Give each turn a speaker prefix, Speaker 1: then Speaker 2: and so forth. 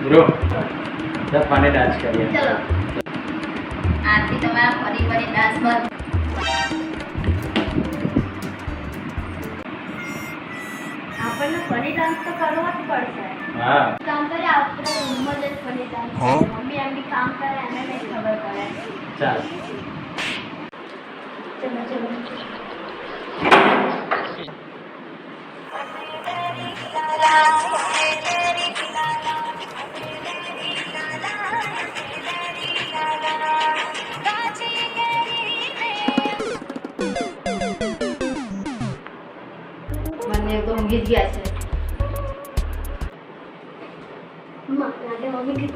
Speaker 1: bro તો ફને dance કરીએ
Speaker 2: ચલો આજથી તમારા ફરી ડાન્સ બંધ આપણને ફની ડાન્સ તો કરવો જ પડશે
Speaker 1: હા
Speaker 2: કામ કરે આપણે રૂમમાં જઈને ફની ડાન્સ મમ્મી એમ બી કામ કરે એને નહીં ખબર પડે
Speaker 1: ચાલ
Speaker 2: ચલો ચલો મને તો ઊંઘી જ ગયા છે મમ્મી